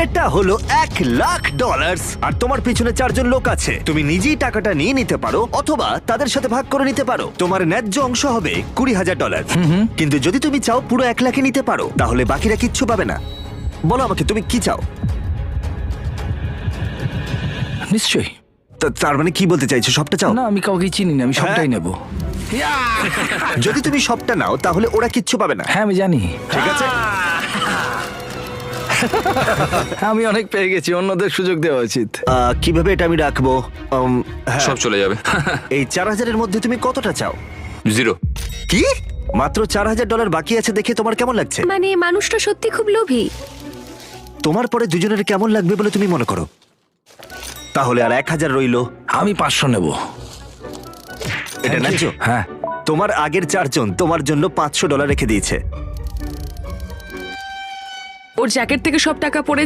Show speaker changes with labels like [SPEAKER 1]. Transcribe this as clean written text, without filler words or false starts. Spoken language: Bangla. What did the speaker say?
[SPEAKER 1] এটা হলো $1,00,000 আর তোমার পিছনে 4 জন লোক আছে। তুমি নিজেই টাকাটা নিয়ে নিতে পারো অথবা তাদের সাথে ভাগ করে নিতে পারো। তোমার ন্যায্য অংশ হবে $20,000। কিন্তু যদি তুমি চাও পুরো 1 লাখে নিতে পারো, তাহলে বাকিরা কিচ্ছু পাবে না। বলো আমাকে তুমি কি চাও?
[SPEAKER 2] নিশ্চয়ই।
[SPEAKER 1] তার মানে কি বলতে চাইছো, সবটা চাও?
[SPEAKER 2] না, আমি কাউকে চিনি না, আমি সবটাই নেব।
[SPEAKER 1] যদি তুমি সবটা নাও তাহলে ওরা কিচ্ছু পাবে না।
[SPEAKER 2] হ্যাঁ, আমি জানি।
[SPEAKER 1] ঠিক আছে,
[SPEAKER 2] আমি অনেক পেয়ে গেছি, অন্যদের সুযোগ দেওয়া উচিত।
[SPEAKER 1] কিভাবে এটা আমি রাখবো? হ্যাঁ,
[SPEAKER 3] সব চলে যাবে।
[SPEAKER 1] এই 4,000-এর মধ্যে তুমি কতটা চাও?
[SPEAKER 3] 0।
[SPEAKER 1] কি? মাত্র $4,000 বাকি আছে দেখে তোমার কেমন লাগছে?
[SPEAKER 4] মানে মানুষটা সত্যি খুব লোভী।
[SPEAKER 1] তোমার পরে দুজনের কেমন লাগবে বলে তুমি মনে করো? তাহলে আর 1,000 রইলো।
[SPEAKER 2] আমি 500 নেব।
[SPEAKER 1] এটা ন্যায্য?
[SPEAKER 2] হ্যাঁ।
[SPEAKER 1] তোমার আগের 4 জন তোমার জন্য $500 রেখে দিয়েছে।
[SPEAKER 5] ওর জ্যাকেট থেকে সব টাকা পড়ে